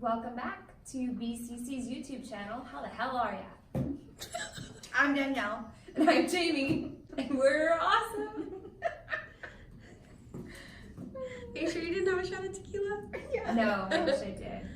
Welcome back to BCC's YouTube channel. How the hell are ya? I'm Danielle. And I'm Jamie. And we're awesome. Are you sure you didn't have a shot of tequila? Yeah. No, I wish I did.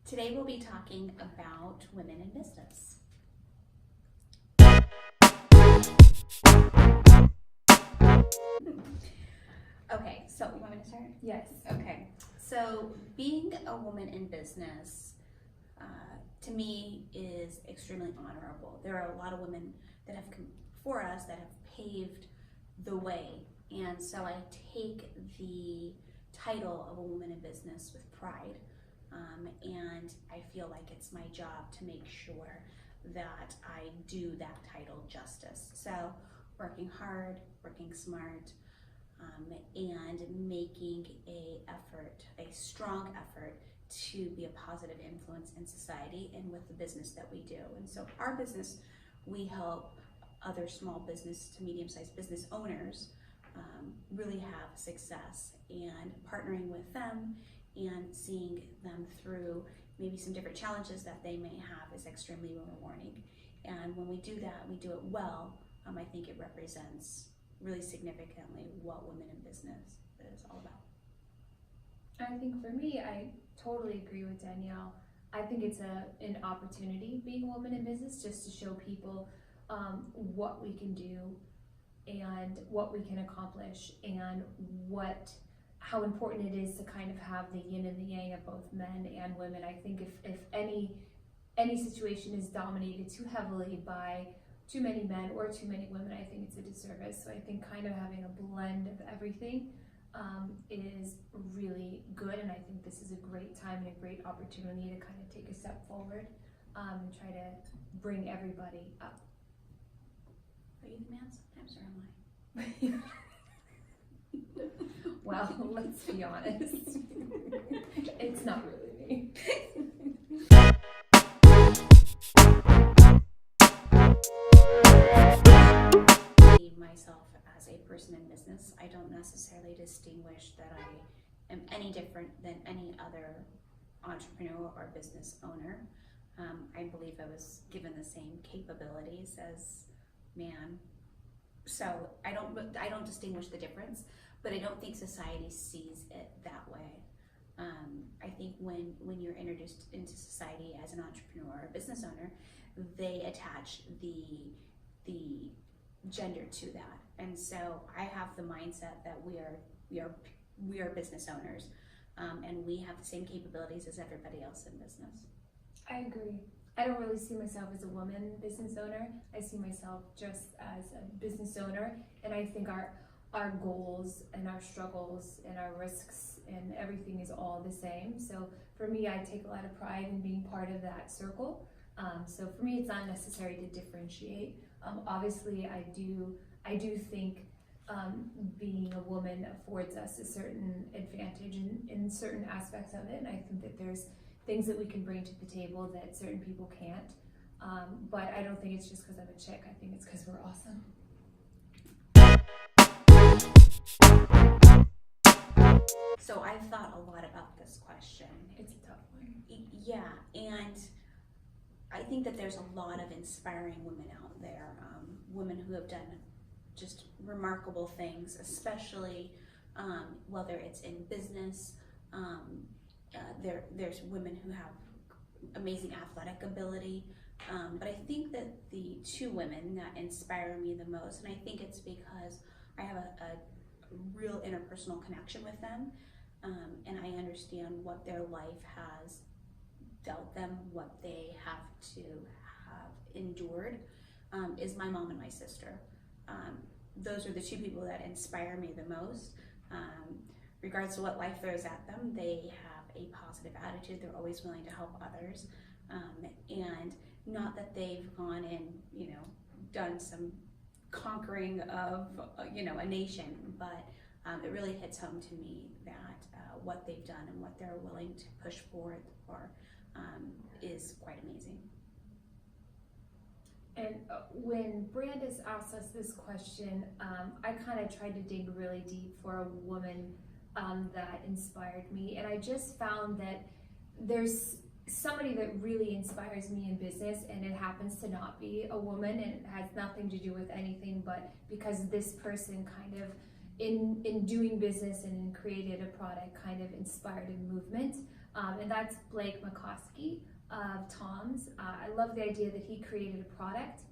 Today we'll be talking about women in business. Okay, so you want me to start? Yes. Okay, so being a woman in business, to me, is extremely honorable. There are a lot of women that have come before us that have paved the way, and so I take the title of a woman in business with pride, and I feel like it's my job to make sure that I do that title justice. So working hard, working smart, and making a strong effort to be a positive influence in society and with the business that we do. And so our business, we help other small business to medium-sized business owners really have success, and partnering with them and seeing them through maybe some different challenges that they may have is extremely rewarding. And when we do that, we do it well, I think it represents really significantly what women in business is all about. I think for me, I totally agree with Danielle. I think it's an opportunity being a woman in business, just to show people what we can do and what we can accomplish, and how important it is to kind of have the yin and the yang of both men and women. I think if any situation is dominated too heavily by too many men or too many women, I think it's a disservice. So I think kind of having a blend of everything is really good, and I think this is a great time and a great opportunity to kind of take a step forward and try to bring everybody up. Are you the man sometimes, or am I? Well, let's be honest. It's not really me. Myself as a person in business, I don't necessarily distinguish that I am any different than any other entrepreneur or business owner. I believe I was given the same capabilities as man, so I don't distinguish the difference, but I don't think society sees it that way. I think when you're introduced into society as an entrepreneur or business owner, they attach the gender to that, and so I have the mindset that we are business owners, and we have the same capabilities as everybody else in business. I agree. I don't really see myself as a woman business owner. I see myself just as a business owner, and I think our goals and our struggles and our risks and everything is all the same. So for me, I take a lot of pride in being part of that circle. So for me, it's not necessary to differentiate. Obviously, I do think being a woman affords us a certain advantage in certain aspects of it, and I think that there's things that we can bring to the table that certain people can't. But I don't think it's just because I'm a chick. I think it's because we're awesome. So I've thought a lot about this question. It's a tough one. Yeah, and I think that there's a lot of inspiring women out there, women who have done just remarkable things, especially whether it's in business. There's women who have amazing athletic ability, but I think that the two women that inspire me the most, and I think it's because I have a real interpersonal connection with them, and I understand what their life has dealt them, what they have to have endured, is my mom and my sister. Those are the two people that inspire me the most. Regardless of what life throws at them, they have a positive attitude. They're always willing to help others, and not that they've gone and done some conquering of a nation, but it really hits home to me that what they've done and what they're willing to push forward for is quite amazing. And when Brandis asked us this question, I kind of tried to dig really deep for a woman that inspired me. And I just found that there's somebody that really inspires me in business, and it happens to not be a woman, and it has nothing to do with anything but because this person kind of in doing business and in created a product kind of inspired a movement, and that's Blake McCoskey of Tom's. I love the idea that he created a product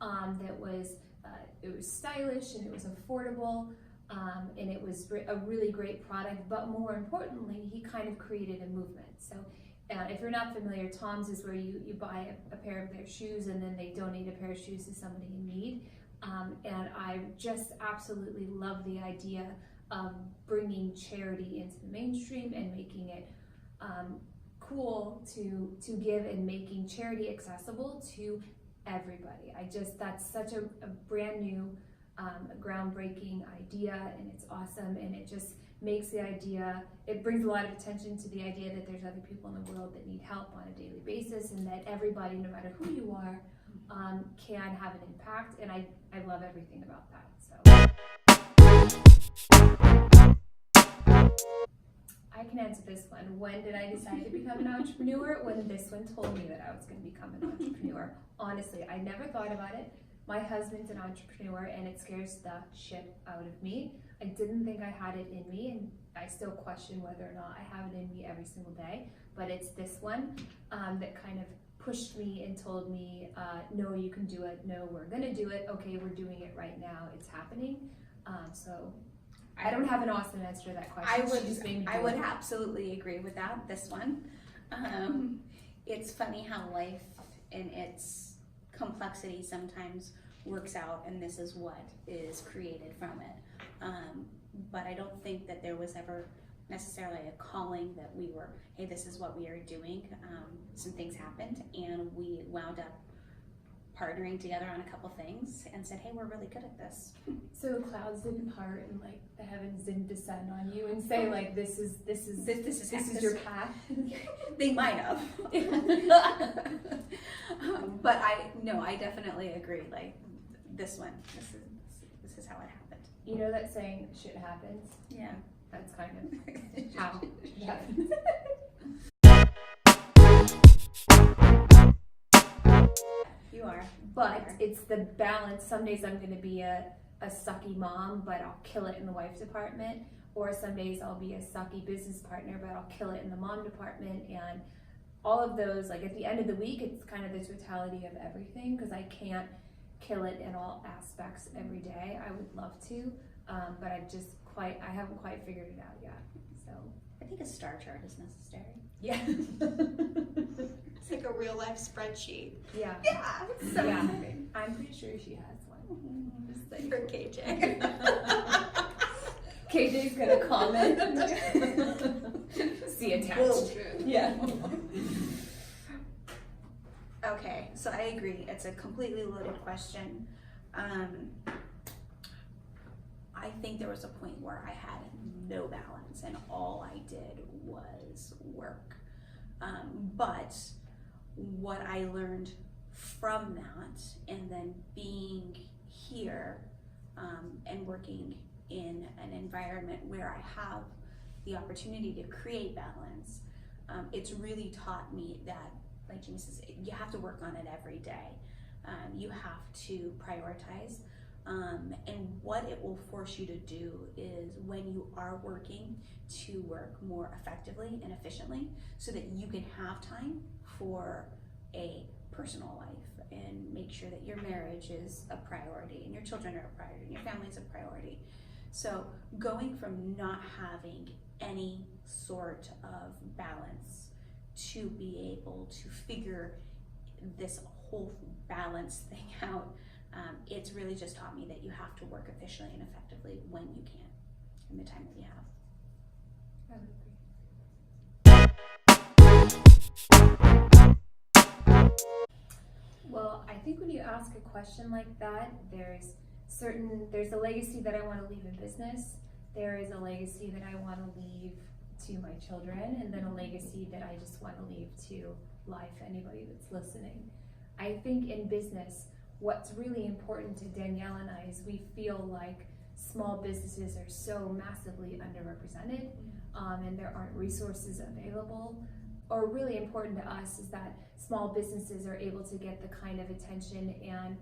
that was it was stylish and it was affordable, and it was a really great product, but more importantly, he kind of created a movement. So if you're not familiar, Tom's is where you buy a pair of their shoes and then they donate a pair of shoes to somebody in need. And I just absolutely love the idea of bringing charity into the mainstream and making it cool to give, and making charity accessible to everybody. That's such a brand new, groundbreaking idea, and it's awesome, and it just makes it brings a lot of attention to the idea that there's other people in the world that need help on a daily basis, and that everybody, no matter who you are, can have an impact, and I love everything about that. So I can answer this one. When did I decide to become an entrepreneur? When this one told me that I was going to become an entrepreneur. Honestly, I never thought about it. My husband's an entrepreneur, and it scares the shit out of me. I didn't think I had it in me, and I still question whether or not I have it in me every single day, but it's this one that kind of pushed me and told me, no, you can do it. No, we're gonna do it. Okay, we're doing it right now. It's happening. So I don't have an awesome answer to that question. I would absolutely agree with that, this one. It's funny how life in its complexity sometimes works out, and this is what is created from it. But I don't think that there was ever necessarily a calling that we were, hey, this is what we are doing. Some things happened, and we wound up partnering together on a couple things and said, hey, we're really good at this. So the clouds didn't part and like the heavens didn't descend on you and say like this is your path. They might have. But I definitely agree. Like this one, this is how it happened. You know that saying, shit happens? Yeah. That's kind of how it happens. You are. But it's the balance. Some days I'm going to be a sucky mom, but I'll kill it in the wife department. Or some days I'll be a sucky business partner, but I'll kill it in the mom department. And all of those, like at the end of the week, it's kind of the totality of everything, because I can't kill it in all aspects every day. I would love to, but I haven't quite figured it out yet. So I think a star chart is necessary. yeah. It's like a real life spreadsheet. Yeah. Yeah. So Yeah. exciting. I'm pretty sure she has one. Just like, For KJ. KJ's gonna comment. See attached. Yeah. Okay, so I agree. It's a completely loaded question. I think there was a point where I had no balance and all I did was work. But what I learned from that, and then being here and working in an environment where I have the opportunity to create balance, it's really taught me that, like Jamie says, you have to work on it every day. You have to prioritize. And what it will force you to do is, when you are working, to work more effectively and efficiently so that you can have time for a personal life and make sure that your marriage is a priority and your children are a priority and your family is a priority. So going from not having any sort of balance to be able to figure this whole balance thing out, it's really just taught me that you have to work efficiently and effectively when you can, in the time that you have. Well, I think when you ask a question like that, there's a legacy that I want to leave in business. There is a legacy that I want to leave to my children, and then a legacy that I just want to leave to life, anybody that's listening. I think in business, what's really important to Danielle and I is we feel like small businesses are so massively underrepresented, and there aren't resources available. Or really important to us is that small businesses are able to get the kind of attention and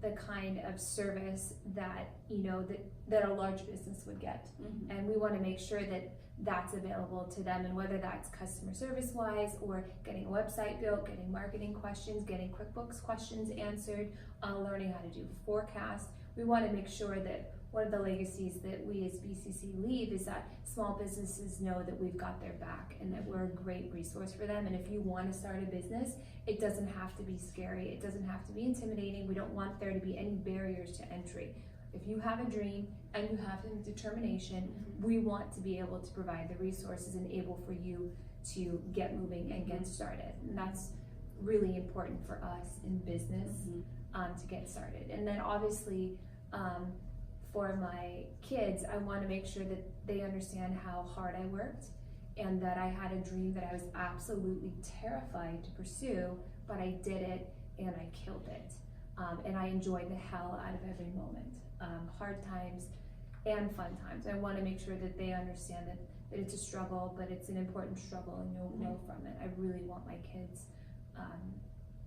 the kind of service that, you know, that a large business would get. And we want to make sure that that's available to them, and whether that's customer service wise or getting a website built, getting marketing questions, getting QuickBooks questions answered, learning how to do forecasts. We want to make sure that one of the legacies that we as BCC leave is that small businesses know that we've got their back and that we're a great resource for them. And if you want to start a business, it doesn't have to be scary. It doesn't have to be intimidating. We don't want there to be any barriers to entry. If you have a dream and you have the determination, we want to be able to provide the resources and able for you to get moving and get started. And that's really important for us in business, to get started. And then obviously, for my kids, I want to make sure that they understand how hard I worked and that I had a dream that I was absolutely terrified to pursue, but I did it and I killed it. And I enjoyed the hell out of every moment. Hard times and fun times. I want to make sure that they understand that it's a struggle, but it's an important struggle, and you'll know from it. I really want my kids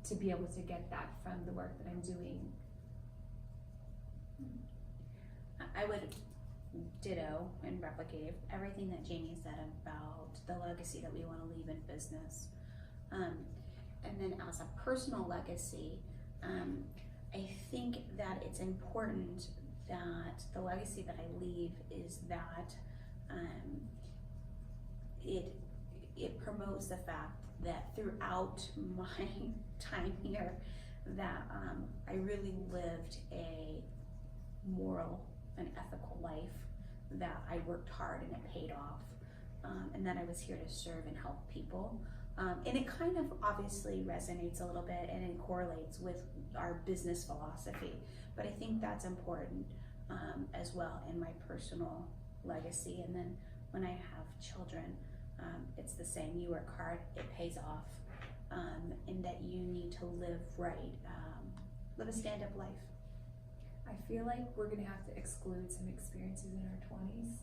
to be able to get that from the work that I'm doing. I would ditto and replicate everything that Jamie said about the legacy that we want to leave in business. And then as a personal legacy, I think that it's important that the legacy that I leave is that it promotes the fact that throughout my time here that I really lived a moral and ethical life, that I worked hard and it paid off, and that I was here to serve and help people. And it kind of obviously resonates a little bit and it correlates with our business philosophy, but I think that's important as well in my personal legacy. And then when I have children, it's the same. You work hard, it pays off, and that you need to live right, live a stand-up life. I feel like we're gonna have to exclude some experiences in our 20s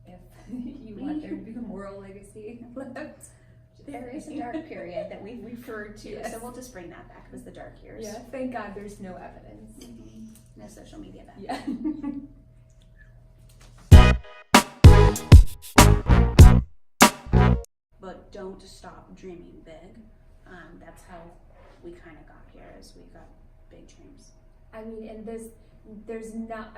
if you want there to be a moral legacy left. There is a dark period that we've referred to, Yes. so we'll just bring that back as the dark years. Yeah, thank God there's no evidence. No social media back. Yeah. But don't stop dreaming big. That's how we kind of got here, is we got big dreams. I mean, and there's not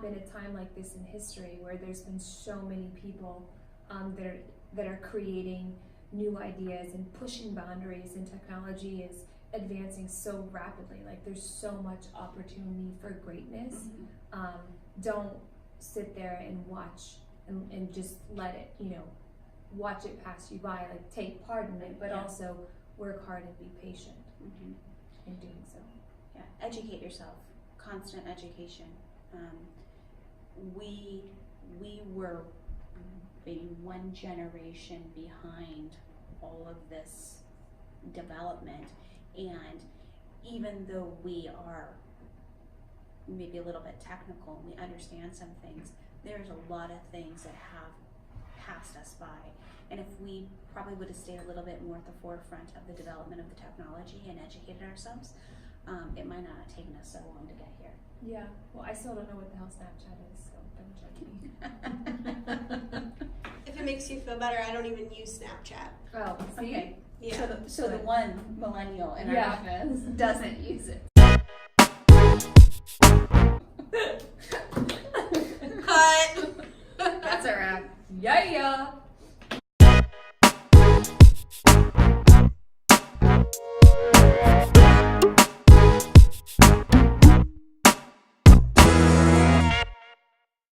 been a time like this in history where there's been so many people that are creating new ideas and pushing boundaries, and technology is advancing so rapidly. Like, there's so much opportunity for greatness. Don't sit there and watch and just let it, watch it pass you by. Like, take part in it, but also work hard and be patient in doing so. Yeah, educate yourself. Constant education. We were maybe one generation behind all of this development, and even though we are maybe a little bit technical and we understand some things, there's a lot of things that have passed us by. And if we probably would have stayed a little bit more at the forefront of the development of the technology and educated ourselves, it might not have taken us so long to get here. Yeah, well, I still don't know what the hell Snapchat is, so don't judge me. If it makes you feel better, I don't even use Snapchat. Oh, see? Okay. Yeah. So the one millennial in our Yeah. office doesn't use it. Cut! That's a wrap. Yeah.